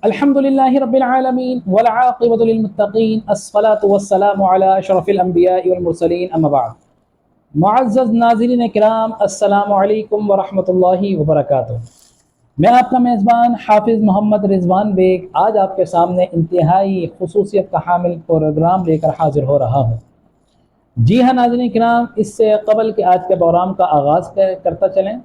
الحمدللہ رب العالمین والعاقبۃ للمتقین الصلاۃ والسلام علی اشرف الانبیاء والمرسلین اما بعد۔ معزز ناظرین کرام، السلام علیکم ورحمۃ اللہ وبرکاتہ۔ میں آپ کا میزبان حافظ محمد رضوان بیگ آج آپ کے سامنے انتہائی خصوصیت کا حامل پروگرام لے کر حاضر ہو رہا ہوں۔ جی ہاں ناظرین کرام، اس سے قبل کہ آج کے پروگرام کا آغاز کرتا چلیں،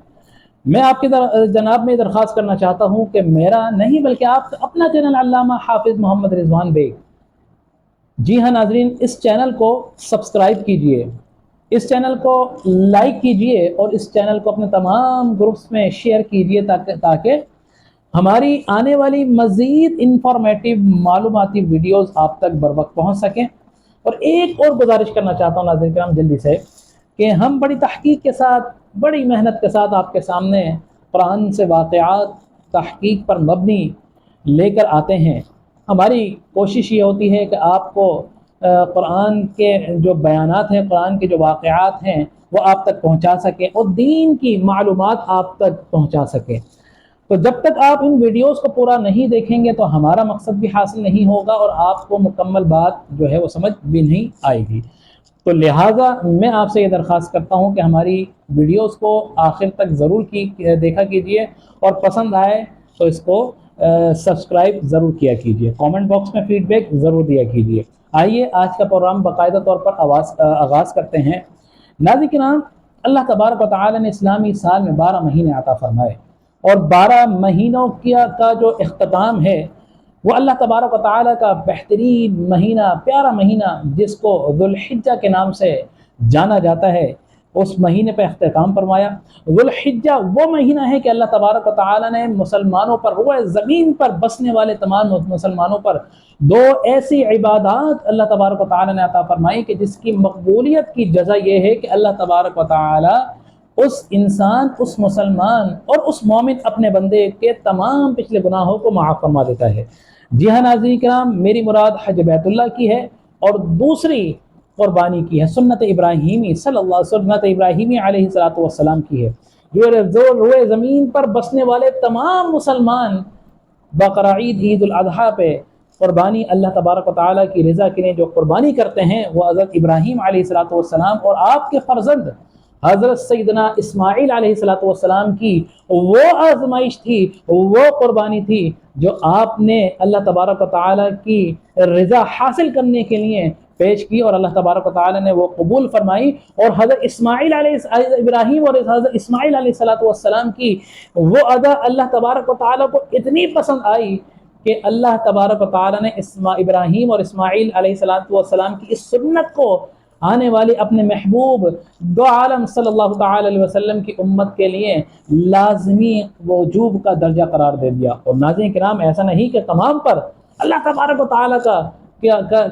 میں آپ کی جناب میں درخواست کرنا چاہتا ہوں کہ میرا نہیں بلکہ آپ اپنا چینل علامہ حافظ محمد رضوان بیگ، جی ہاں ناظرین، اس چینل کو سبسکرائب کیجئے، اس چینل کو لائک کیجئے اور اس چینل کو اپنے تمام گروپس میں شیئر کیجئے تاکہ ہماری آنے والی مزید انفارمیٹیو معلوماتی ویڈیوز آپ تک بر وقت پہنچ سکیں۔ اور ایک اور گزارش کرنا چاہتا ہوں ناظرین کرام جلدی سے، کہ ہم بڑی تحقیق کے ساتھ، بڑی محنت کے ساتھ آپ کے سامنے قرآن سے واقعات تحقیق پر مبنی لے کر آتے ہیں۔ ہماری کوشش یہ ہوتی ہے کہ آپ کو قرآن کے جو بیانات ہیں، قرآن کے جو واقعات ہیں، وہ آپ تک پہنچا سکیں اور دین کی معلومات آپ تک پہنچا سکیں۔ تو جب تک آپ ان ویڈیوز کو پورا نہیں دیکھیں گے تو ہمارا مقصد بھی حاصل نہیں ہوگا اور آپ کو مکمل بات جو ہے وہ سمجھ بھی نہیں آئے گی۔ تو لہٰذا میں آپ سے یہ درخواست کرتا ہوں کہ ہماری ویڈیوز کو آخر تک ضرور دیکھا کیجئے اور پسند آئے تو اس کو سبسکرائب ضرور کیا کیجئے، کامنٹ باکس میں فیڈ بیک ضرور دیا کیجئے۔ آئیے آج کا پروگرام باقاعدہ طور پر آغاز کرتے ہیں۔ ناظرین کرام، اللہ تبارک و تعالی نے اسلامی سال میں 12 مہینے عطا فرمائے، اور 12 مہینوں کا جو اختتام ہے وہ اللہ تبارک و تعالی کا بہترین مہینہ، پیارا مہینہ جس کو ذوالحجہ کے نام سے جانا جاتا ہے، اس مہینے پہ اختتام فرمایا۔ ذوالحجہ وہ مہینہ ہے کہ اللہ تبارک و تعالی نے مسلمانوں پر، روئے زمین پر بسنے والے تمام مسلمانوں پر دو ایسی عبادات اللہ تبارک و تعالی نے عطا فرمائی کہ جس کی مقبولیت کی جزا یہ ہے کہ اللہ تبارک و تعالی اس انسان، اس مسلمان اور اس مومن اپنے بندے کے تمام پچھلے گناہوں کو معاف فرما دیتا ہے۔ جی ہاں ناظرین کرام، میری مراد حج بیت اللہ کی ہے اور دوسری قربانی کی ہے، سنت ابراہیمی سنت ابراہیمی علیہ الصلوۃ والسلام کی ہے، جو روئے زمین پر بسنے والے تمام مسلمان بقرعید، عید الاضحیٰ پہ قربانی اللہ تبارک و تعالیٰ کی رضا کے لیے جو قربانی کرتے ہیں وہ حضرت ابراہیم علیہ الصلوۃ والسلام اور آپ کے فرزند حضرت سیدنا اسماعیل علیہ الصلوۃ والسلام کی وہ آزمائش تھی، وہ قربانی تھی جو آپ نے اللہ تبارک و تعالیٰ کی رضا حاصل کرنے کے لیے پیش کی، اور اللہ تبارک و تعالیٰ نے وہ قبول فرمائی۔ اور حضرت ابراہیم اور حضرت اسماعیل علیہ الصلوۃ والسلام کی وہ ادا اللہ تبارک و تعالیٰ کو اتنی پسند آئی کہ اللہ تبارک و تعالیٰ نے ابراہیم اور اسماعیل علیہ الصلوۃ والسلام کی اس سنت کو آنے والی اپنے محبوب دو عالم صلی اللہ تعالی علیہ وسلم کی امت کے لیے لازمی وجوب کا درجہ قرار دے دیا۔ اور ناظرین کرام، ایسا نہیں کہ تمام پر اللہ تبارک و تعالیٰ کا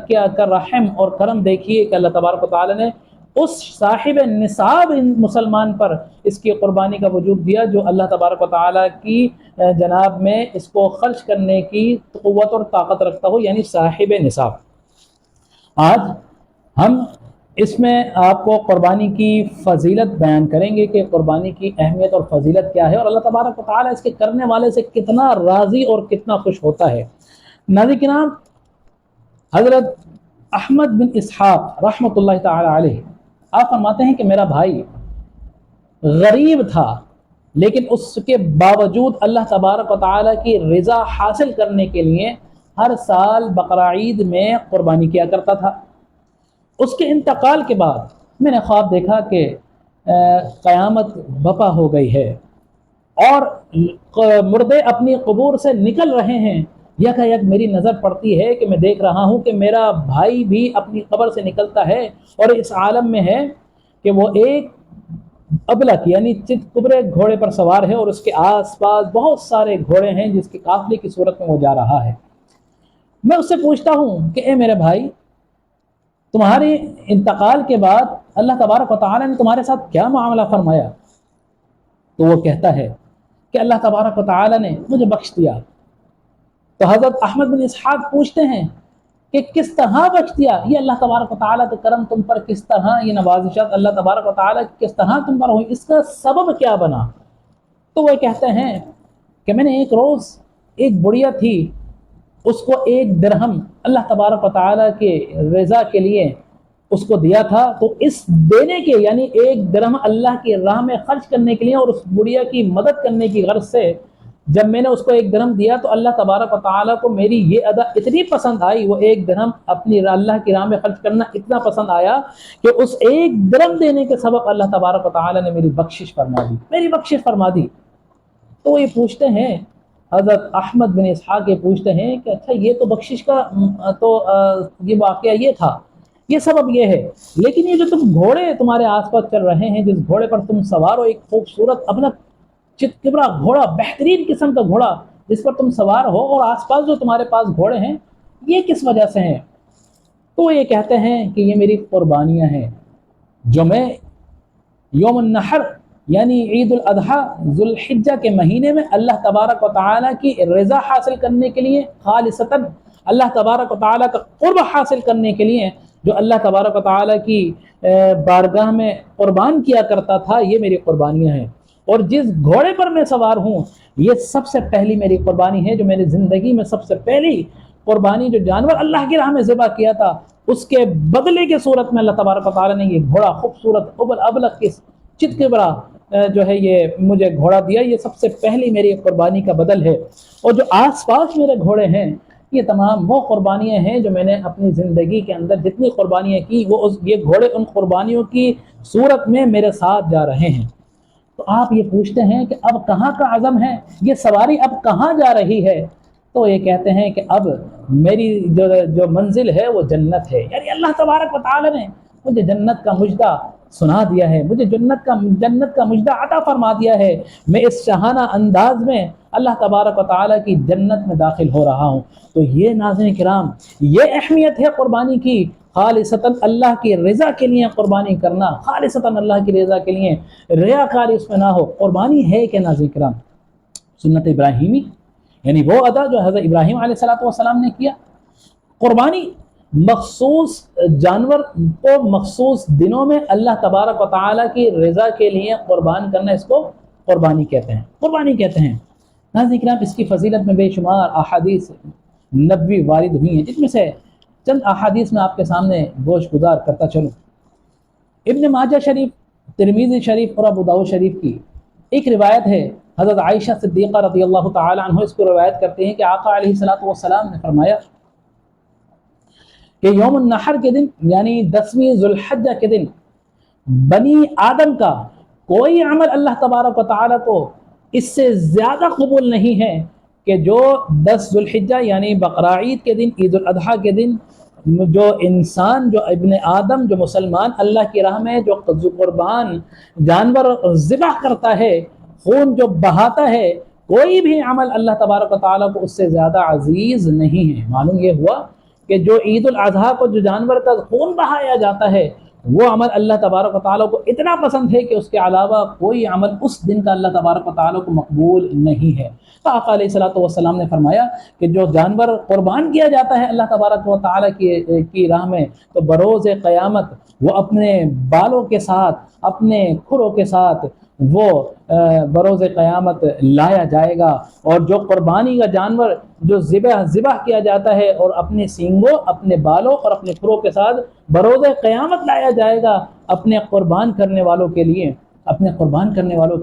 کیا رحم اور کرم دیکھیے کہ اللہ تبارک و تعالیٰ نے اس صاحب نصاب مسلمان پر اس کی قربانی کا وجوب دیا جو اللہ تبارک و تعالیٰ کی جناب میں اس کو خرچ کرنے کی قوت اور طاقت رکھتا ہو، یعنی صاحب نصاب۔ آج ہم اس میں آپ کو قربانی کی فضیلت بیان کریں گے کہ قربانی کی اہمیت اور فضیلت کیا ہے، اور اللہ تبارک و تعالیٰ اس کے کرنے والے سے کتنا راضی اور کتنا خوش ہوتا ہے۔ ناظرین کرام، حضرت احمد بن اسحاق رحمۃ اللہ تعالی علیہ آپ فرماتے ہیں کہ میرا بھائی غریب تھا، لیکن اس کے باوجود اللہ تبارک و تعالیٰ کی رضا حاصل کرنے کے لیے ہر سال بقرعید میں قربانی کیا کرتا تھا۔ اس کے انتقال کے بعد میں نے خواب دیکھا کہ قیامت بپا ہو گئی ہے اور مردے اپنی قبور سے نکل رہے ہیں۔ یک میری نظر پڑتی ہے کہ میں دیکھ رہا ہوں کہ میرا بھائی بھی اپنی قبر سے نکلتا ہے اور اس عالم میں ہے کہ وہ ایک ابلک یعنی چت کبرے گھوڑے پر سوار ہے اور اس کے آس پاس بہت سارے گھوڑے ہیں جس کے قافلے کی صورت میں وہ جا رہا ہے۔ میں اس سے پوچھتا ہوں کہ اے میرے بھائی، تمہارے انتقال کے بعد اللہ تبارک و تعالیٰ نے تمہارے ساتھ کیا معاملہ فرمایا؟ تو وہ کہتا ہے کہ اللہ تبارک و تعالیٰ نے مجھے بخش دیا۔ تو حضرت احمد بن اسحاق پوچھتے ہیں کہ کس طرح بخش دیا؟ یہ اللہ تبارک و تعالیٰ کا کرم تم پر کس طرح، یہ نوازشات اللہ تبارک و تعالیٰ کس طرح تم پر ہوئی، اس کا سبب کیا بنا؟ تو وہ کہتے ہیں کہ میں نے ایک روز ایک بڑھیا تھی اس کو ایک درہم اللہ تبارک و تعالیٰ کے رضا کے لیے اس کو دیا تھا، تو اس دینے کے یعنی ایک درہم اللہ کی راہ میں خرچ کرنے کے لیے اور اس بڑھیا کی مدد کرنے کی غرض سے جب میں نے اس کو ایک درہم دیا تو اللہ تبارک و تعالیٰ کو میری یہ ادا اتنی پسند آئی، وہ ایک درہم اپنی اللہ کی راہ میں خرچ کرنا اتنا پسند آیا کہ اس ایک درہم دینے کے سبب اللہ تبارک و تعالیٰ نے میری بخشش فرما دی۔ تو وہ یہ پوچھتے ہیں، حضرت احمد بن اسحاق یہ پوچھتے ہیں کہ اچھا یہ تو بخشش کا تو یہ واقعہ یہ تھا، یہ سبب یہ ہے، لیکن یہ جو تم گھوڑے تمہارے آس پاس چل رہے ہیں، جس گھوڑے پر تم سوار ہو، ایک خوبصورت اپنا چتکبرا گھوڑا، بہترین قسم کا گھوڑا جس پر تم سوار ہو، اور آس پاس جو تمہارے پاس گھوڑے ہیں، یہ کس وجہ سے ہیں؟ تو یہ کہتے ہیں کہ یہ میری قربانیاں ہیں جو میں یوم النحر یعنی عید الاضحیٰ ذوالحجہ کے مہینے میں اللہ تبارک و تعالیٰ کی رضا حاصل کرنے کے لیے، خالصتاً اللہ تبارک و تعالیٰ کا قرب حاصل کرنے کے لیے جو اللہ تبارک و تعالیٰ کی بارگاہ میں قربان کیا کرتا تھا، یہ میری قربانیاں ہیں۔ اور جس گھوڑے پر میں سوار ہوں، یہ سب سے پہلی میری قربانی ہے، جو میں نے زندگی میں سب سے پہلی قربانی جو جانور اللہ کی راہ میں ذبح کیا تھا، اس کے بدلے کے صورت میں اللہ تبارک و تعالیٰ نے یہ گھوڑا خوبصورت ابل ابلق کی چتکبرا جو ہے یہ مجھے گھوڑا دیا، یہ سب سے پہلی میری قربانی کا بدل ہے۔ اور جو آس پاس میرے گھوڑے ہیں، یہ تمام وہ قربانیاں ہیں جو میں نے اپنی زندگی کے اندر جتنی قربانیاں کی، یہ گھوڑے ان قربانیوں کی صورت میں میرے ساتھ جا رہے ہیں۔ تو آپ یہ پوچھتے ہیں کہ اب کہاں کا عزم ہے، یہ سواری اب کہاں جا رہی ہے؟ تو یہ کہتے ہیں کہ اب میری جو منزل ہے وہ جنت ہے، یعنی اللہ تبارک و تعالی نے مجھے جنت کا مجدہ سنا دیا ہے، مجھے جنت کا مجدہ عطا فرما دیا ہے، میں اس شاہانہ انداز میں اللہ تبارک و تعالیٰ کی جنت میں داخل ہو رہا ہوں۔ تو یہ ناظرین کرام، یہ اہمیت ہے قربانی کی، خالصتاً اللہ کی رضا کے لیے قربانی کرنا، خالصتاً اللہ کی رضا کے لیے، ریاکاری اس میں نہ ہو۔ قربانی ہے کہ ناظرین کرام سنت ابراہیمی، یعنی وہ ادا جو حضرت ابراہیم علیہ السلام نے کیا۔ قربانی مخصوص جانور کو مخصوص دنوں میں اللہ تبارک و تعالیٰ کی رضا کے لیے قربان کرنا، اس کو قربانی کہتے ہیں۔ ناظرین کرام، اس کی فضیلت میں بے شمار احادیث نبوی وارد ہوئی ہیں، جس میں سے چند احادیث میں آپ کے سامنے گوش گزار کرتا چلوں۔ ابن ماجہ شریف، ترمذی شریف اور ابو داؤد شریف کی ایک روایت ہے، حضرت عائشہ صدیقہ رضی اللہ تعالی عنہ اس کو روایت کرتے ہیں کہ آقا علیہ السلام نے فرمایا کہ یوم النحر کے دن یعنی 10ویں ذوالحجہ کے دن بنی آدم کا کوئی عمل اللہ تبارک و تعالیٰ کو اس سے زیادہ قبول نہیں ہے کہ جو 10 ذوالحجہ یعنی بقرعید کے دن، عید الاضحیٰ کے دن جو انسان، جو ابن آدم، جو مسلمان اللہ کی راہ میں جو قربان جانور ذبح کرتا ہے، خون جو بہاتا ہے، کوئی بھی عمل اللہ تبارک و تعالیٰ کو اس سے زیادہ عزیز نہیں ہے۔ معلوم یہ ہوا کہ جو عید الاضحیٰ کو جو جانور کا خون بہایا جاتا ہے، وہ عمل اللہ تبارک و تعالیٰ کو اتنا پسند ہے کہ اس کے علاوہ کوئی عمل اس دن کا اللہ تبارک و تعالیٰ کو مقبول نہیں ہے۔ تو آقا علیہ السلام نے فرمایا کہ جو جانور قربان کیا جاتا ہے اللہ تبارک و تعالیٰ کی راہ میں، تو بروز قیامت وہ اپنے بالوں کے ساتھ، اپنے کھروں کے ساتھ وہ بروز قیامت لایا جائے گا، اور جو قربانی کا جانور جو ذبح کیا جاتا ہے اور اپنے سینگوں، اپنے بالوں اور اپنے کھروں کے ساتھ بروز قیامت لایا جائے گا اپنے قربان کرنے والوں کے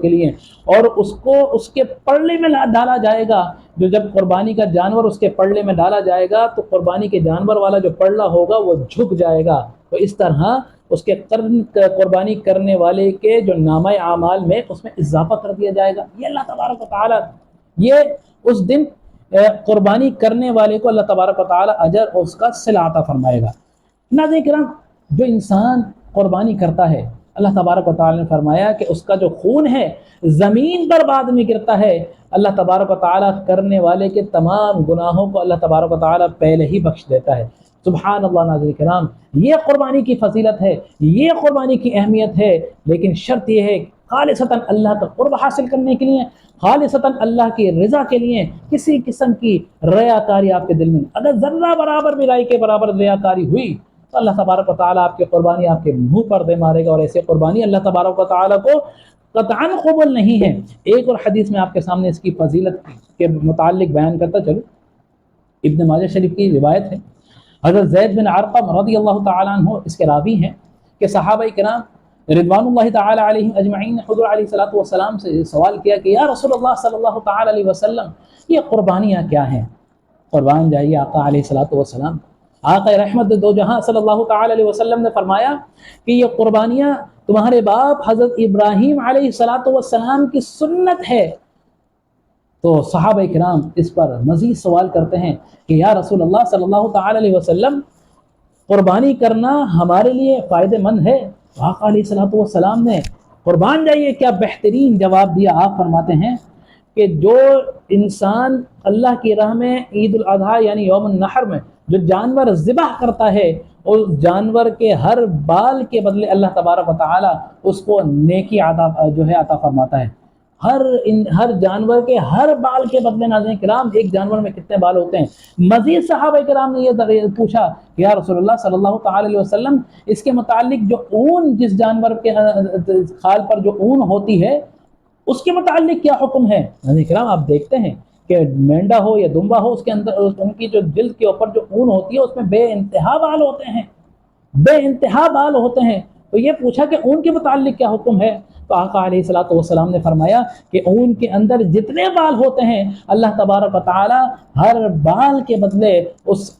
لیے، اور اس کو اس کے پلڑے میں ڈالا جائے گا۔ جو جب قربانی کا جانور اس کے پلڑے میں ڈالا جائے گا تو قربانی کے جانور والا جو پلڑا ہوگا وہ جھک جائے گا، تو اس طرح اس کے قربانی کرنے والے کے جو نامہ اعمال میں اس میں اضافہ کر دیا جائے گا۔ یہ اللہ تبارک و تعالیٰ یہ اس دن قربانی کرنے والے کو اللہ تبارک و تعالیٰ اجر اور اس کا صلہ عطا فرمائے گا۔ ناظرین کرام، جو انسان قربانی کرتا ہے، اللہ تبارک و تعالیٰ نے فرمایا کہ اس کا جو خون ہے زمین پر بعد میں گرتا ہے، اللہ تبارک و تعالیٰ کرنے والے کے تمام گناہوں کو اللہ تبارک و تعالیٰ پہلے ہی بخش دیتا ہے۔ سبحان اللہ۔ ناظرین کرام، یہ قربانی کی فضیلت ہے، یہ قربانی کی اہمیت ہے، لیکن شرط یہ ہے خالصتاً اللہ کا قرب حاصل کرنے کے لیے، خالصتاً اللہ کی رضا کے لیے، کسی قسم کی ریاکاری آپ کے دل میں، اگر ذرہ برابر بھی رائے کے برابر ریاکاری ہوئی تو اللہ تبارک و تعالیٰ آپ کی قربانی آپ کے منہ پر دے مارے گا، اور ایسے قربانی اللہ تبارک و تعالیٰ کو قطعاً قبول نہیں ہے۔ ایک اور حدیث میں آپ کے سامنے اس کی فضیلت کے متعلق بیان کرتا چلوں۔ ابن ماجہ شریف کی روایت ہے، حضرت زید بن ارقم رضی اللہ تعالیٰ عنہ اس کے راوی ہیں کہ صحابہ کرام رضوان اللہ تعالی علیہم اجمعین نے حضور علیہ الصلوۃ والسلام سے سوال کیا کہ یا رسول اللہ صلی اللہ تعالی علیہ وسلم یہ قربانیاں کیا ہیں؟ قربان جائیے آقا علیہ الصلوۃ والسلام، آقا رحمت دو جہاں صلی اللہ تعالی علیہ وسلم نے فرمایا کہ یہ قربانیاں تمہارے باپ حضرت ابراہیم علیہ الصلوۃ والسلام کی سنت ہے۔ تو صحابہ کرام اس پر مزید سوال کرتے ہیں کہ یا رسول اللہ صلی اللہ تعالی علیہ وسلم قربانی کرنا ہمارے لیے فائدہ مند ہے؟ آقا علیہ الصلوۃ والسلام نے قربان جائیے کیا بہترین جواب دیا۔ آپ فرماتے ہیں کہ جو انسان اللہ کی راہ میں عید الاضحیٰ یعنی یوم النحر میں جو جانور ذبح کرتا ہے اس جانور کے ہر بال کے بدلے اللہ تبارک و تعالی اس کو نیکی عطا فرماتا ہے۔ ہر جانور کے ہر بال کے بدلے ناظرین کرام ایک جانور میں کتنے بال ہوتے ہیں؟ مزید صحابہ کرام نے یہ پوچھا کہ یا رسول اللہ صلی اللہ تعالی علیہ وسلم اس کے متعلق جو اون جس جانور کے خال پر جو اون ہوتی ہے اس کے متعلق کیا حکم ہے؟ ناظرین کرام آپ دیکھتے ہیں کہ مینڈا ہو یا دمبا ہو اس کے اندر ان کی جو جلد کے اوپر جو اون ہوتی ہے اس میں بے انتہا بال ہوتے ہیں، بے انتہا بال ہوتے ہیں۔ تو یہ پوچھا کہ اون کے متعلق کیا حکم ہے؟ تو آقا علیہ الصلوۃ والسلام نے فرمایا کہ اون کے اندر جتنے بال ہوتے ہیں اللہ تبارک و تعالی ہر بال کے بدلے اس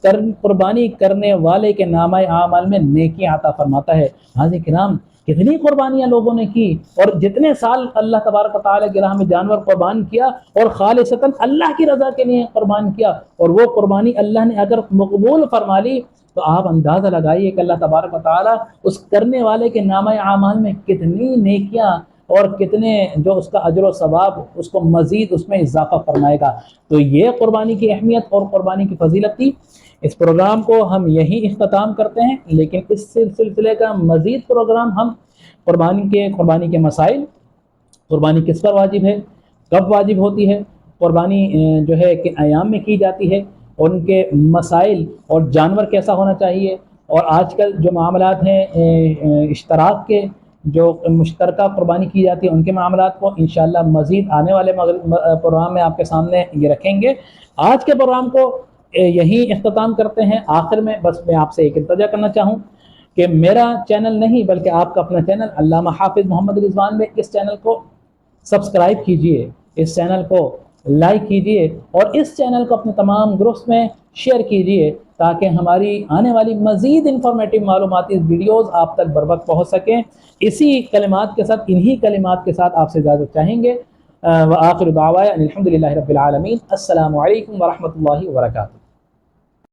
قربانی کرنے والے کے نامہ اعمال میں نیکی عطا فرماتا ہے۔ حاضرین کرام کتنی قربانیاں لوگوں نے کی اور جتنے سال اللہ تبارک و تعالی کی راہ میں جانور قربان کیا اور خالصتاً اللہ کی رضا کے لیے قربان کیا، اور وہ قربانی اللہ نے اگر مقبول فرما لی تو آپ اندازہ لگائیے کہ اللہ تبارک و تعالی اس کرنے والے کے نامہ اعمال میں کتنی نیکیاں اور کتنے جو اس کا اجر و ثواب اس کو مزید اس میں اضافہ فرمائے گا۔ تو یہ قربانی کی اہمیت اور قربانی کی فضیلت تھی۔ اس پروگرام کو ہم یہی اختتام کرتے ہیں، لیکن اس سلسلے کا مزید پروگرام ہم قربانی کے مسائل، قربانی کس پر واجب ہے، کب واجب ہوتی ہے، قربانی جو ہے کہ ایام میں کی جاتی ہے، ان کے مسائل اور جانور کیسا ہونا چاہیے، اور آج کل جو معاملات ہیں اشتراک کے جو مشترکہ قربانی کی جاتی ہے ان کے معاملات کو انشاءاللہ مزید آنے والے پروگرام میں آپ کے سامنے یہ رکھیں گے۔ آج کے پروگرام کو یہی اختتام کرتے ہیں۔ آخر میں بس میں آپ سے ایک التجا کرنا چاہوں کہ میرا چینل نہیں بلکہ آپ کا اپنا چینل علامہ حافظ محمد رضوان میں اس چینل کو سبسکرائب کیجئے، اس چینل کو لائک کیجئے اور اس چینل کو اپنے تمام گروپس میں شیئر کیجئے تاکہ ہماری آنے والی مزید انفارمیٹیو معلوماتی ویڈیوز آپ تک بر وقت پہنچ سکیں۔ اسی کلمات کے ساتھ انہی کلمات کے ساتھ آپ سے اجازت چاہیں گے۔ وآخر دعوانا الحمدللہ رب العالمین۔ السلام علیکم ورحمۃ اللہ وبرکاتہ۔